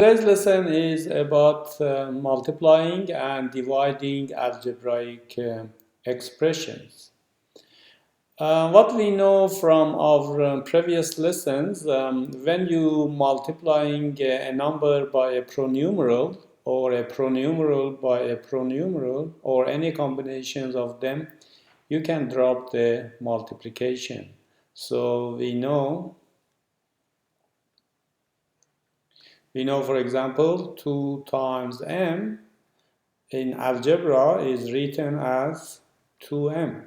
Today's lesson is about multiplying and dividing algebraic expressions. What we know from our previous lessons, when you multiplying a number by a pronumeral or a pronumeral by a pronumeral or any combinations of them, you can drop the multiplication. So we know, for example, 2 times m in algebra is written as 2m.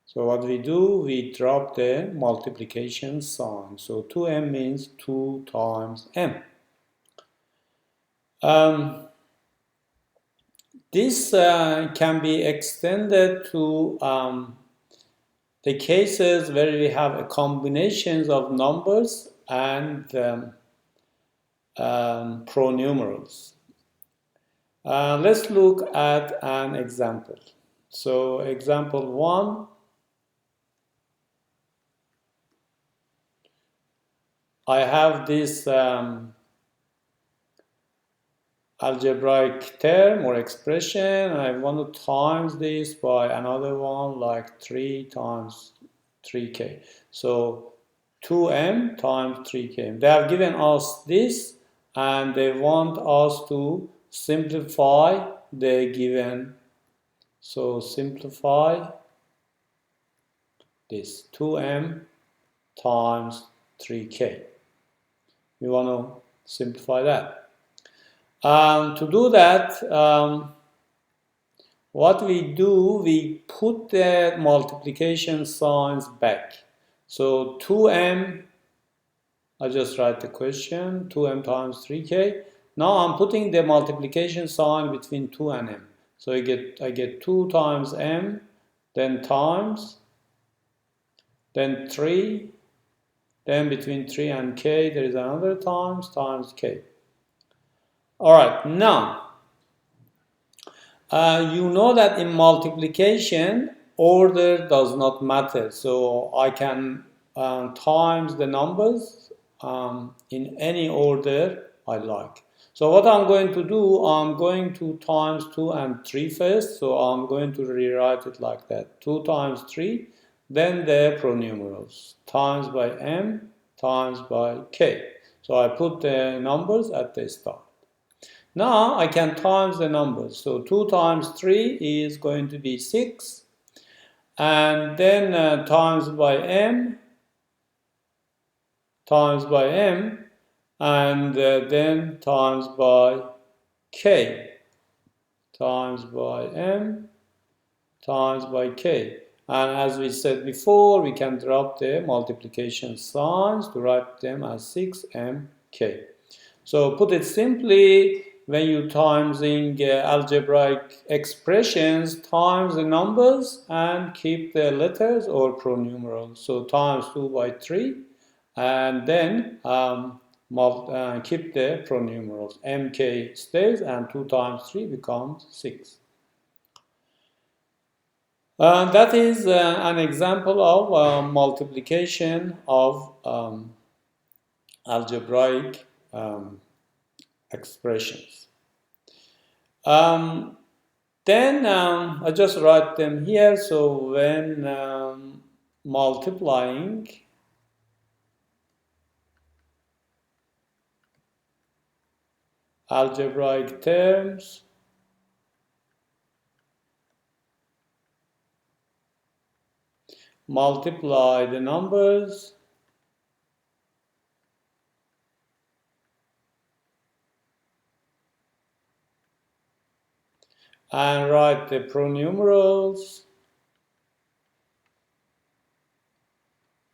So what we do, we drop the multiplication sign. So 2m means 2 times m. This can be extended to the cases where we have a combinations of numbers and pronumerals. Let's look at an example. So example 1, I have this algebraic term or expression, and I want to times this by another one like 3 times 3k. So 2m times 3k. They have given us this and they want us to simplify the given. So simplify this 2m times 3k. We want to simplify that. To do that, what we do, we put the multiplication signs back. So 2m, I just write the question, 2m times 3k. Now I'm putting the multiplication sign between 2 and m. So I get 2 times m, then times, then 3, then between 3 and k there is another times k. Alright, now you know that in multiplication order does not matter, so I can times the numbers in any order I like. So what I'm going to do, I'm going to times 2 and 3 first, so I'm going to rewrite it like that. 2 times 3, then the pronumerals, times by m, times by k. So I put the numbers at the start. Now I can times the numbers. So 2 times 3 is going to be 6. And then times by m, and then times by k, times by m, times by k. And as we said before, we can drop the multiplication signs to write them as 6mk. So put it simply, when you timesing algebraic expressions, times the numbers and keep the letters or pronumerals. So times 2 by 3 and then keep the pronumerals. mk stays and 2 times 3 becomes 6. That is an example of multiplication of algebraic expressions. Then I just write them here. So when multiplying algebraic terms, multiply the numbers and write the pronumerals.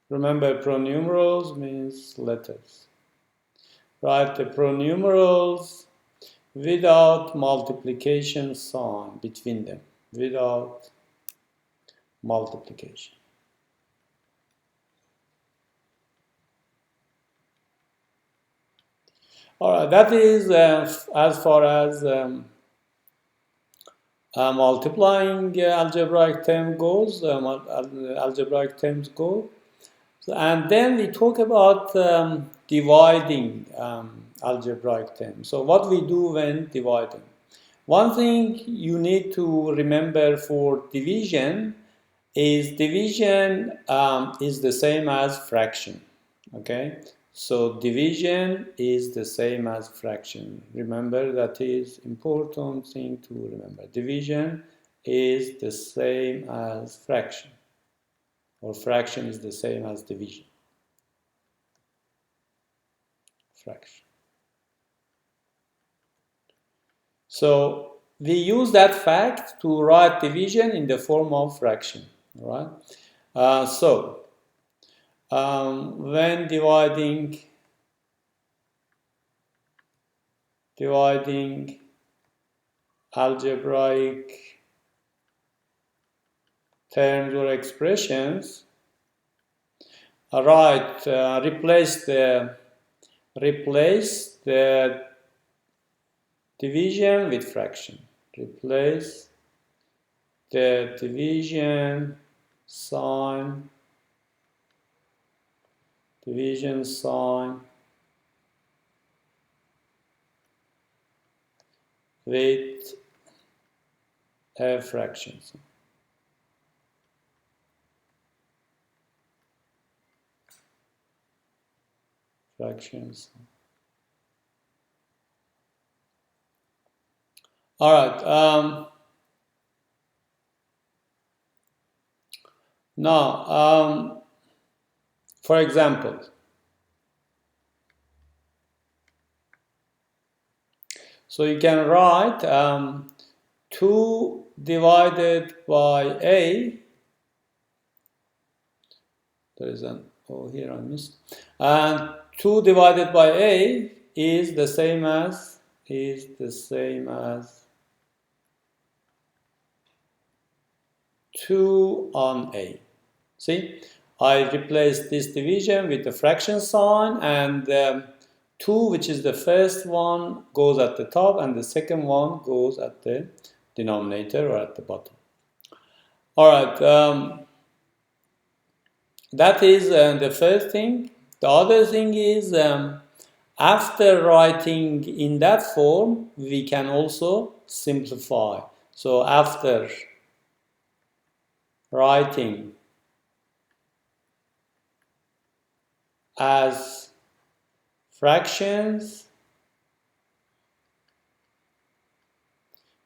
Remember, pronumerals means letters. Write the pronumerals without multiplication sign between them, without multiplication. All right, that is as far as multiplying algebraic terms goes. And then we talk about dividing algebraic terms. So what we do when dividing. One thing you need to remember for division is is the same as fraction. Okay, so division is the same as fraction. Remember, that is important thing to remember. Division is the same as fraction, or fraction is the same as division. Fraction. So we use that fact to write division in the form of fraction. Right? When dividing algebraic terms or expressions, replace the division with fraction. Replace the division sign with a fraction. Fractions. All right. Now, for example, so you can write 2 divided by a. There is an here I missed. And 2 divided by a is the same as 2 on a. See, I replaced this division with the fraction sign, and 2, which is the first one, goes at the top, and the second one goes at the denominator or at the bottom. All right, that is the first thing. The other thing is, after writing in that form, we can also simplify. So after writing as fractions,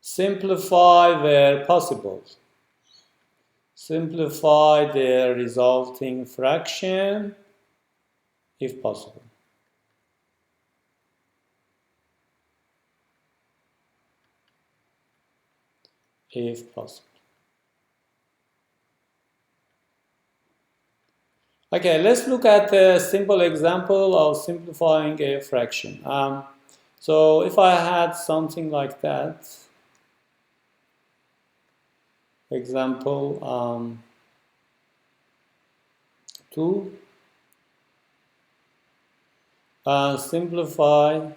simplify where possible. Simplify the resulting fraction if possible. If possible. Okay, let's look at a simple example of simplifying a fraction. So if I had something like that, example 2, simplify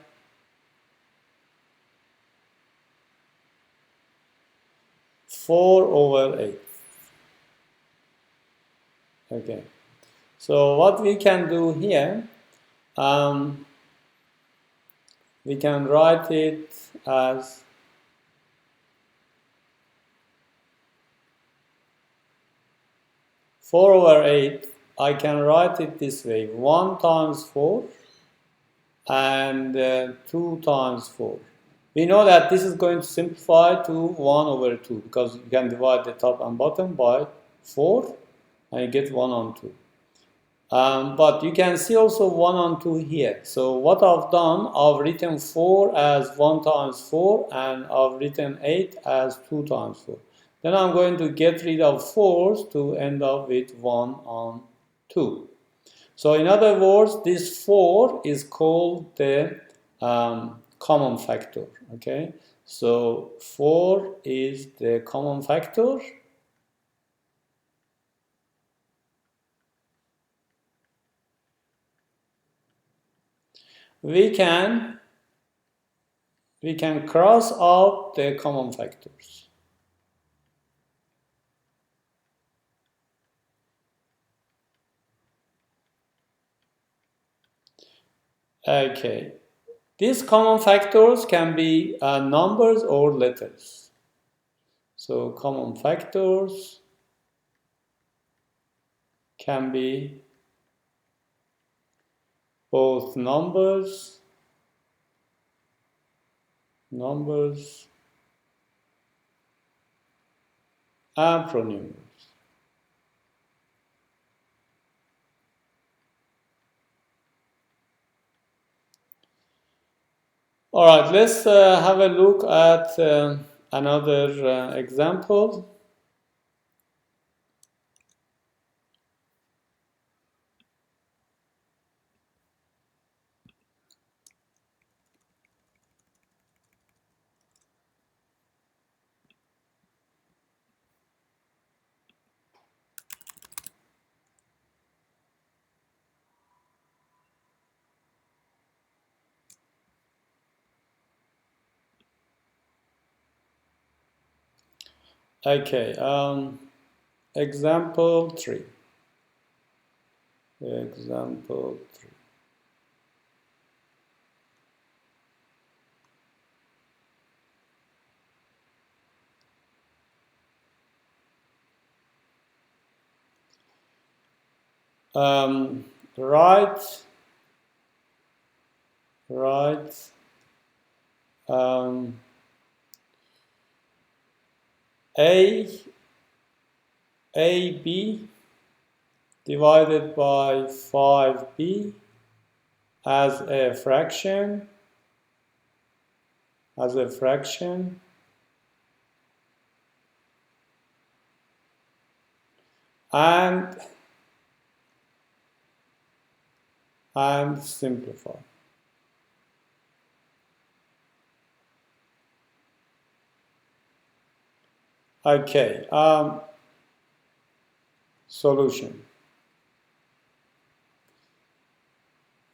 4/8. Okay, so what we can do here, we can write it as 4/8. I can write it this way: 1 times 4 and 2 times 4. We know that this is going to simplify to 1/2 because you can divide the top and bottom by 4 and you get 1/2. But you can see also 1/2 here. So what I've done, I've written 4 as 1 times 4 and I've written 8 as 2 times 4. Then I'm going to get rid of 4s to end up with 1/2. So in other words, this 4 is called the common factor. Okay, so 4 is the common factor. We can cross out the common factors. Okay. These common factors can be numbers or letters. So common factors can be both numbers and pronumers. All right, let's have a look at another example. Okay, example 3. Example 3. Write um, AB divided by 5B as a fraction, and simplify. Okay, solution.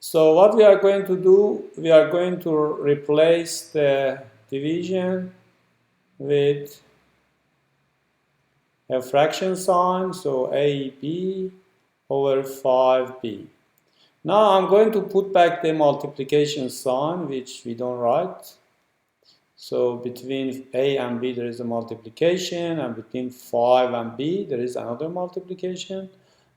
So what we are going to do, we are going to replace the division with a fraction sign, so AB over 5B. Now I'm going to put back the multiplication sign, which we don't write. So between A and B there is a multiplication, and between 5 and B there is another multiplication.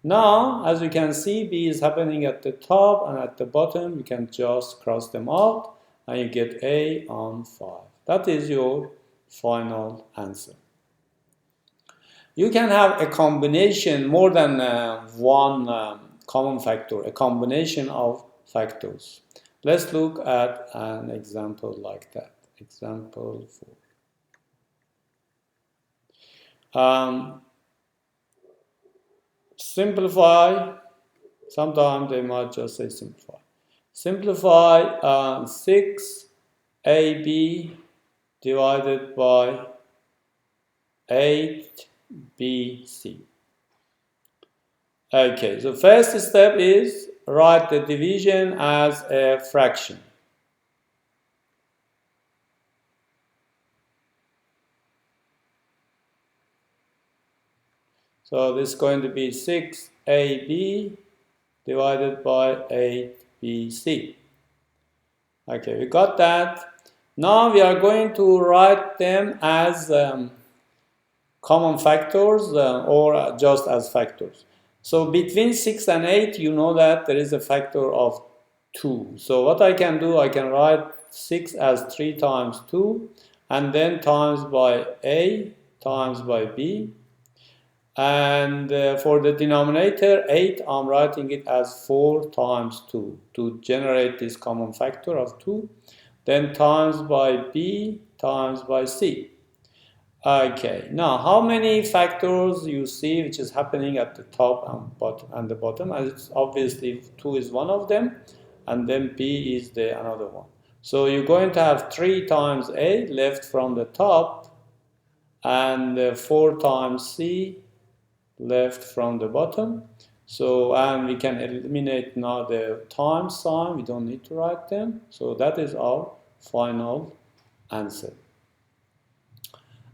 Now, as you can see, B is happening at the top, and at the bottom you can just cross them out and you get A on 5. That is your final answer. You can have a combination, more than one common factor, a combination of factors. Let's look at an example like that. Example 4. Simplify. Sometimes they might just say simplify. Simplify 6AB divided by 8BC. Okay, so first step is write the division as a fraction. So this is going to be 6AB divided by 8BC. Okay, we got that. Now we are going to write them as common factors or just as factors. So between 6 and 8, you know that there is a factor of 2. So what I can do, I can write 6 as 3 times 2, and then times by A times by B. And for the denominator, 8, I'm writing it as 4 times 2 to generate this common factor of 2. Then times by B times by C. Okay, now how many factors you see which is happening at the top and the bottom? As it's obviously 2 is one of them, and then B is the another one. So you're going to have 3 times A left from the top, and 4 times C left from the bottom. So, and we can eliminate now the times sign, we don't need to write them. So that is our final answer.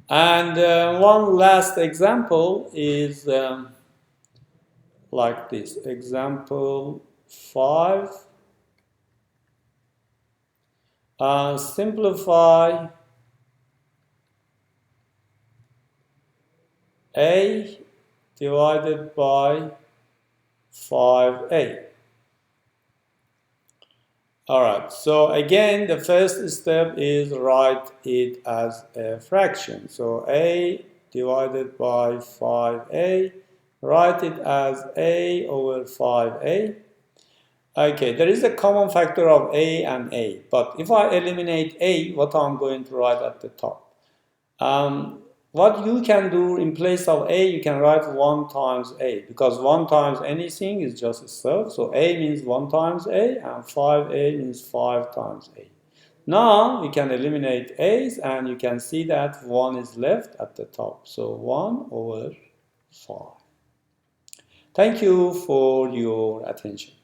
And one last example is like this. Example 5. Simplify a divided by 5a. Alright, so again, the first step is write it as a fraction. So a divided by 5a, write it as a over 5a. Okay, there is a common factor of a, but if I eliminate a, what I'm going to write at the top? What you can do in place of a, you can write 1 times a, because 1 times anything is just itself. So a means 1 times a, and 5a means 5 times a. Now we can eliminate a's, and you can see that 1 is left at the top. So 1 over 5. Thank you for your attention.